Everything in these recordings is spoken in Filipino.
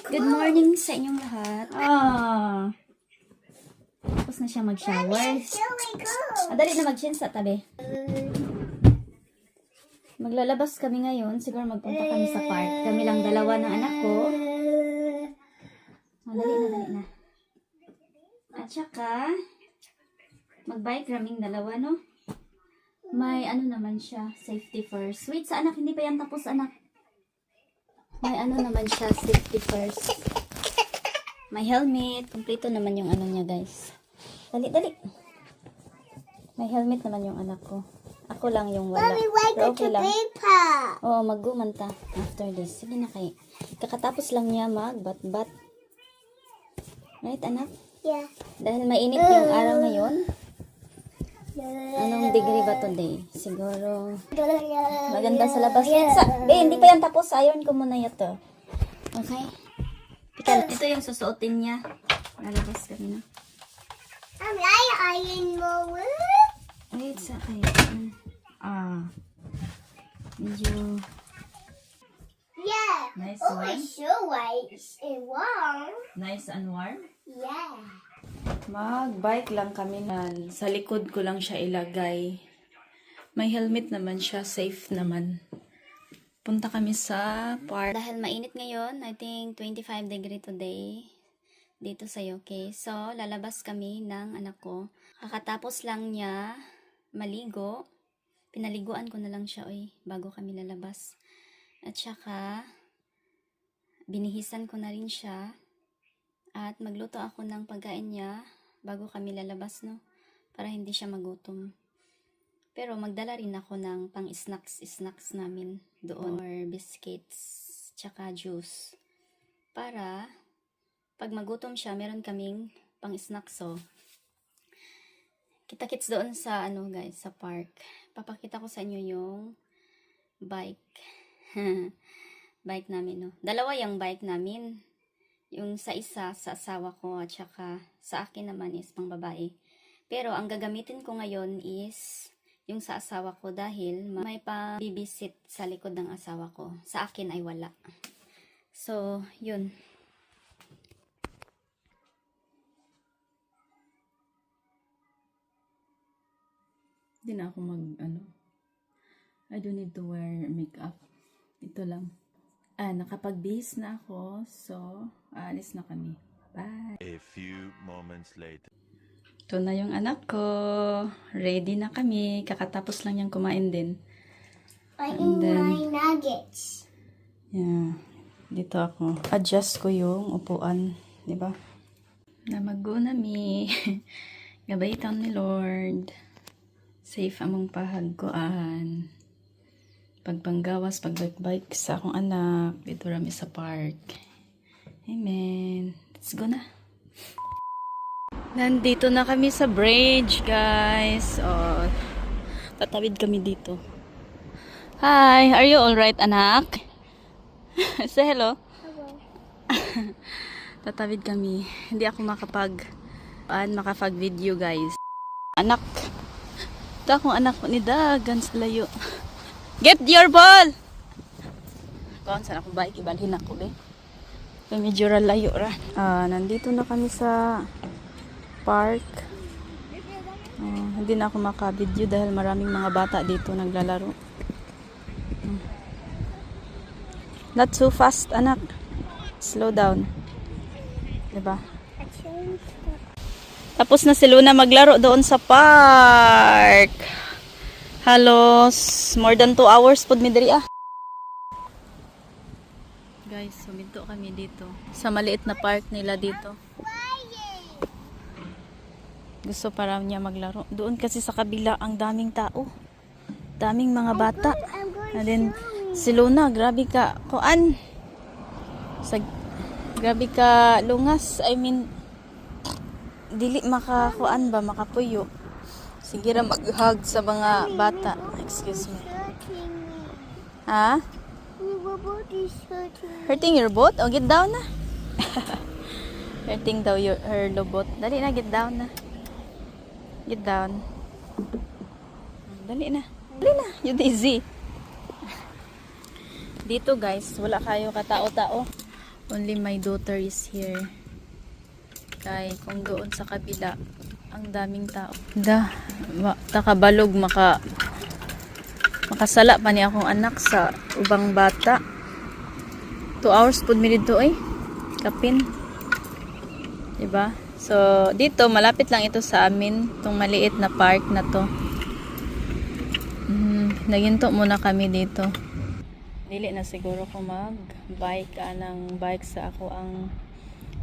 Good morning sa inyong lahat. Tapos na siya mag-shower. Dali na mag-change sa tabi. Maglalabas kami ngayon. Siguro magpunta kami sa park. Kami lang dalawa ng anak ko. Dali na. At saka, mag-bike kaming dalawa, no? May ano naman siya, safety first. Wait, sa anak, hindi pa yan tapos, anak. May ano naman siya, safety first. May helmet. Kompleto naman yung ano niya, guys. Dali. May helmet naman yung anak ko. Ako lang yung wala. Pero okay lang. Oo, mag-gumanta after this. Sige na kayo. Kakatapos lang niya mag-bat-bat. Right, anak? Yeah. Dahil mainit yung araw ngayon. Anong degree ba today? Siguro maganda sa labas. Hindi pa yan tapos. Iron ko muna ito. Okay? Ito yung susuotin niya. Lalabas kami na. Iron mo. Wait, sa kayo. Medyo Yeah. nice Oh, one. it's so white and warm. Nice and warm. Yeah. Mag-bike lang kami na. Sa likod ko lang siya ilagay. May helmet naman siya. Safe naman. Punta kami sa park. Dahil mainit ngayon, I think 25 degree today dito sa UK. So, lalabas kami ng anak ko. Kakatapos lang niya maligo. Pinaliguan ko na lang siya bago kami lalabas. At saka, binihisan ko na rin siya. At magluto ako ng pagkain niya bago kami lalabas, no? Para hindi siya magutom. Pero magdala rin ako ng pang-snacks namin doon. Or biscuits, tsaka juice. Para, pag magutom siya, meron kaming pang-snacks, so. Kita-kits doon sa, guys, sa park. Papakita ko sa inyo yung bike. Bike namin, no? Dalawa yung bike namin. Yung sa isa, sa asawa ko, at saka sa akin naman is pang babae. Pero ang gagamitin ko ngayon is yung sa asawa ko dahil may pa-babysit sa likod ng asawa ko. Sa akin ay wala. So, yun. Hindi na ako I don't need to wear makeup. Ito lang. Nakapag-bihis na ako. So, alis na kami. Bye! A few moments later. Ito na yung anak ko. Ready na kami. Kakatapos lang niyang kumain din. And then, my nuggets. Yeah. Dito ako. Adjust ko yung upuan. Diba? Namago na mi. Gabaitan ni Lord. Safe among pahagkuan. Pagpanggawas, pagbike sa akong anak. Dito rami sa park. Amen. Let's go na. Nandito na kami sa bridge, guys. Tatawid kami dito. Hi, are you alright, anak? Say hello. Hello. Tatawid kami. Hindi ako makapag-video, guys. Anak. Ito akong anak ko ni Dagan sa layo. Get your ball! Kung saan akong bike, ibalhin ako, be. So, medyo layo ra. Nandito na kami sa park. Hindi na ako maka-video dahil maraming mga bata dito naglalaro. Not too fast, anak. Slow down. Diba? Tapos na si Luna maglaro doon sa park. Halos more than 2 hours pod mi diri Guys, suminto kami dito sa maliit na park nila dito. Gusto para niya maglaro. Doon kasi sa kabila ang daming tao. Daming mga bata. And then si Luna, grabe ka kuan. Grabe ka lungas. I mean dili makakuan ba, makapuyo. Sige ra mag-hug sa mga bata. Excuse me. Ha? Hurting your boat? Oh, get down na. Hurting daw her lobot. Dali na, get down na. Get down. Dali na. Dali na. You easy. Dito guys, wala kayo katao-tao. Only my daughter is here. Kay kung doon sa kabila, ang daming tao. Takabalog makasala pa ni akong anak sa ubang bata. 2 hours pud mi dito kapin. Diba? So, dito, malapit lang ito sa amin. Itong maliit na park na to. Naginto muna kami dito. Dili na siguro ko mag-bike ng bike sa ako ang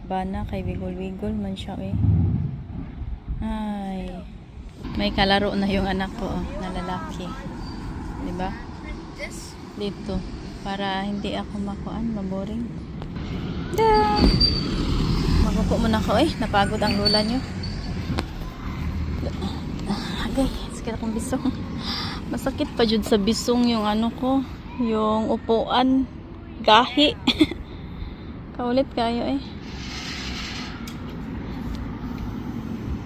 bana kay wigol-wigol man siya Ay. May kalaro na yung anak ko na lalaki. Diba? Dito. Para hindi ako maboring. Magupo muna ako napagod ang lula nyo. Agay, sakit akong bisong. Masakit pa jud sa bisong yung ano ko, yung upuan, gahi. Kaulit kayo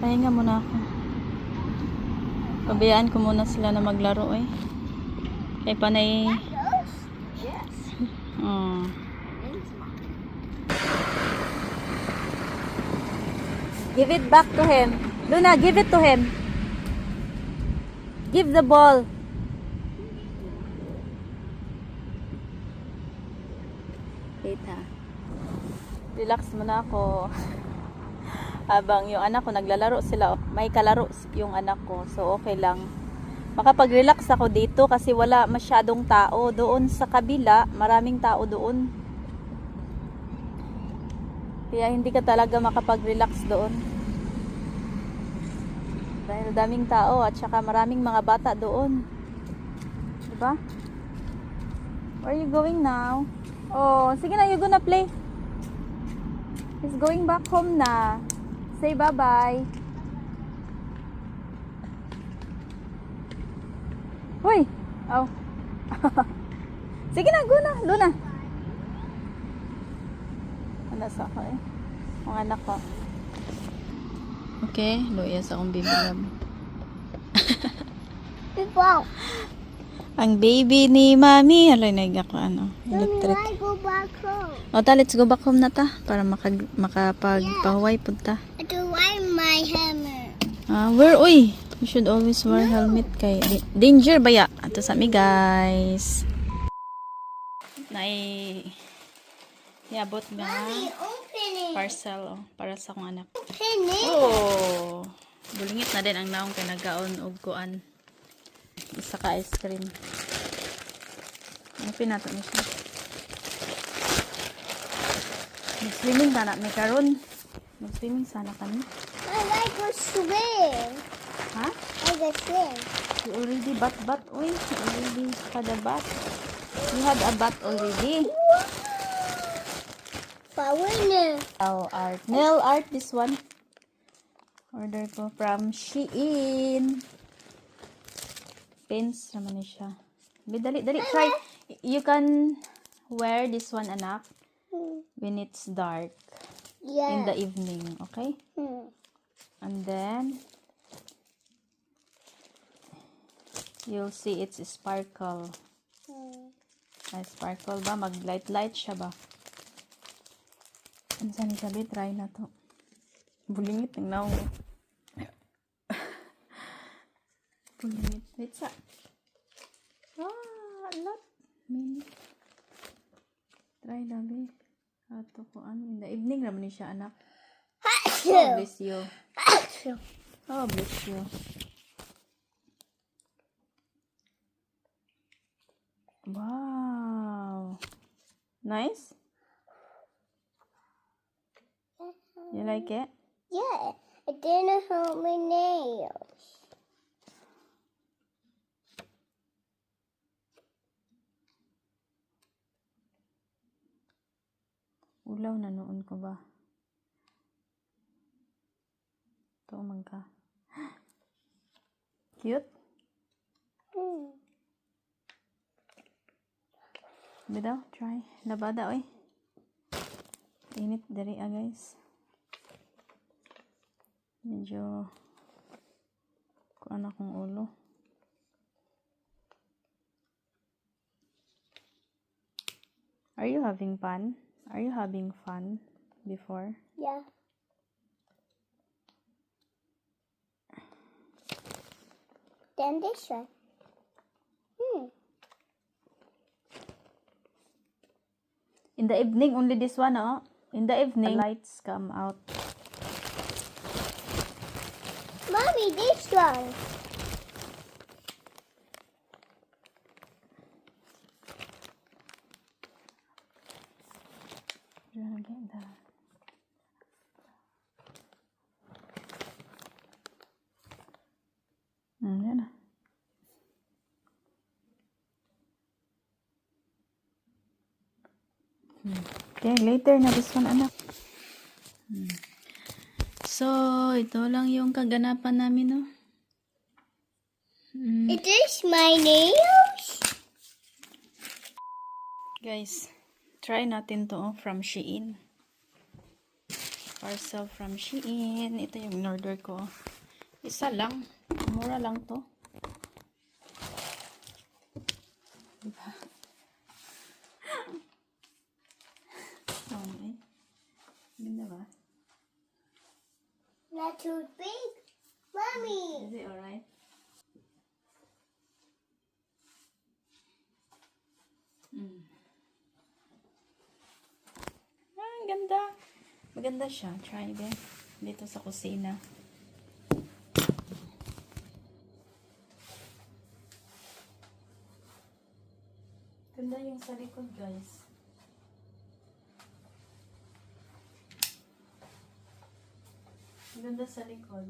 Pahinga muna ako. Pabayaan ko muna sila na maglaro Kay panay. Give it back to him. Luna, give it to him. Give the ball. Wait ha. Relax muna ako. Habang yung anak ko naglalaro sila. May kalaro yung anak ko. So okay lang. Makapag-relax ako dito kasi wala masyadong tao. Doon sa kabila, maraming tao doon. Kaya hindi ka talaga makapag-relax doon. Dahil daming tao at saka maraming mga bata doon. Diba? Where are you going now? Oh, sige na, you gonna play. He's going back home na. Say bye-bye. Hoy! Oh. Sige na, go na. Luna. Ano sa ako Ang anak ko. Okay, luya sa akong baby love. Wow. Ang baby ni Mami. Alay, nag ako electric. Mommy, go back home. O ta, let's go back home na ta. Para makapagpahuway po ta. I do like my hammer. You should always wear helmet kay danger baya. Ato sa mi guys. Iabot nga Mommy, open it. parcel para sa akong anak. Open it. Oh, bulingit na din ang naong kay nagaon og kuan. Isa ka ice cream. Ano pinato ni siya? Mag-swimming sana may karon. Mag-swimming sana kami. I like to swim. Ha? I like to swim. You already bat. Uy, you already had a bat. You had a bat already. Power now. Nail art, this one. Order ko from Shein. Pins naman ni siya. Dali, try. You can wear this one, anak, when it's dark. Yeah. In the evening, okay? And then, you'll see it's sparkle. Ay, sparkle ba? Mag-light siya ba? Ano saan sabi? Try na to. Bulingit ng naong. Bulingit. Wait sa. Lot. Mini. Try dabi. Ato ko in the evening naman ni siya, anak. Oh, bless you. Oh, bless you. Wow. Nice? You like it? Yeah. It didn't hurt my nails. Ulaw na noon ko ba? Ito man ka. Cute? Bidaw, try. Labada, oy. Init dari guys. Medyo kuan akong ulo. Are you having fun? Are you having fun before? Yeah. Then this one. In the evening, only this one, oh. In the evening, lights come out. Mommy, this one. You're gonna get that. Yan na. Okay, later na this one, anak. So, ito lang yung kaganapan namin, no? It is my nails. Guys, try natin to, oh, from Shein. Parcel from Shein. Ito yung in-order ko. Isa lang. Mura lang to. Diba? Okay. Ganda ba? Not too big. Mommy. Is it alright? Ang ganda. Maganda siya. Try din. Dito sa kusina. Ganda yung sa likod, guys. Ganda sa likod.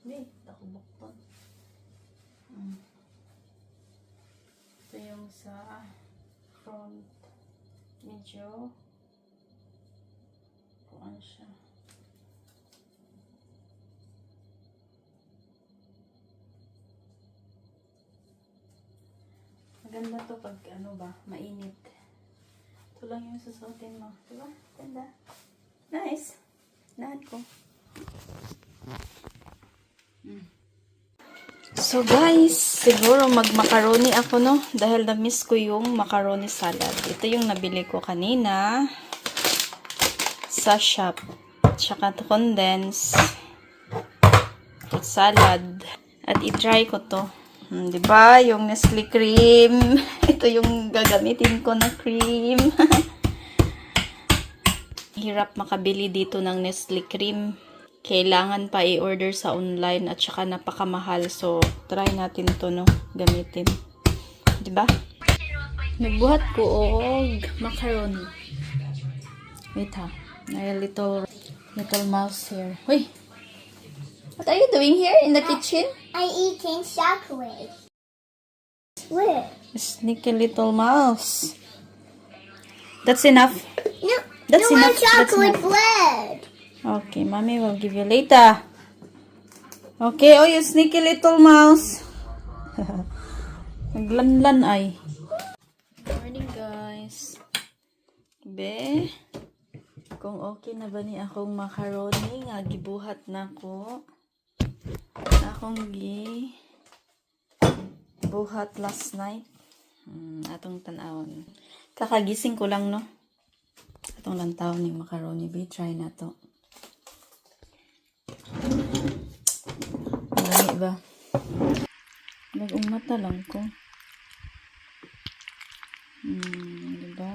Wait, ako bukton. Ito yung sa front. Medyo kuan siya. Maganda to pag ano ba, mainit. Ito lang yung susuotin mo. Diba? Ganda. Nice. Lahat ko. So guys, siguro mag-macaroni ako, no? Dahil na-miss ko yung macaroni salad. Ito yung nabili ko kanina sa shop. Tsaka to condense salad. At i-try ko to. Diba? Yung Nestle cream. Ito yung gagamitin ko na cream. Hirap makabili dito ng Nestle cream. Kailangan pa i-order sa online at saka napakamahal. So, try natin to, no? Gamitin. Diba? Nagbuhat ko og macaroni. Wait ha. May little mouse here. Uy! What are you doing here in the kitchen? I'm eating chocolate. Where? Sneaky little mouse. That's enough. No, That's no enough. more That's chocolate enough. bread. Okay, mommy will give you later. Okay, oh, you sneaky little mouse. Naglanlan ay. Morning, guys. Be, kung okay na ba ni akong macaroni nga gibuhat na ko. Akong gibuhat last night. Atong tanawon. Kakagising ko lang, no? Atong lantaw ni macaroni. Be, try na to. Lami ba? Nag-umata lang ko. Diba?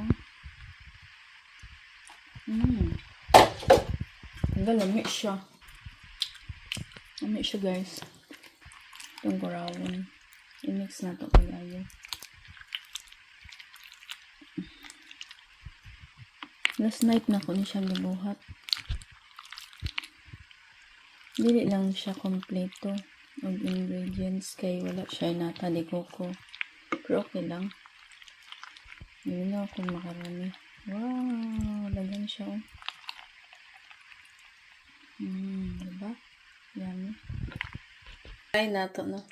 Lami siya. Lami siya, guys. Itong kurawon. I-mix na ito pag-ayo. Last night na ko ni siya gibuhat. Dili lang siya kompleto og ingredients kay wala siya natali ko. Pero okay lang. Hindi na akong makarami. Wow! Dagan siya, oh. Diba? Yummy. Try na to, no?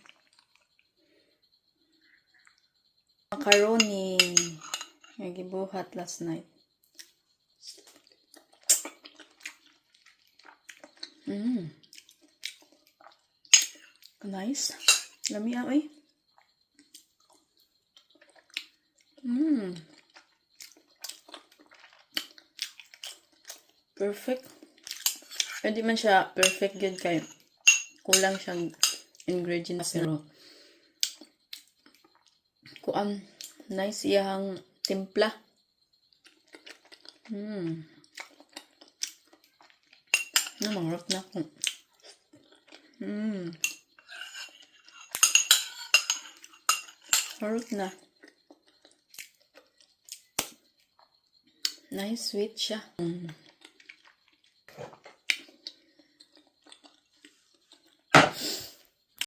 Macaroni. Nagibuhat last night. Nice. Lami ah, oy. perfect. Hindi man siya perfect good kay kulang siyang ingredients pero kuan nice iyang timpla. Namangarap na ako. Harap na. Nice sweet siya.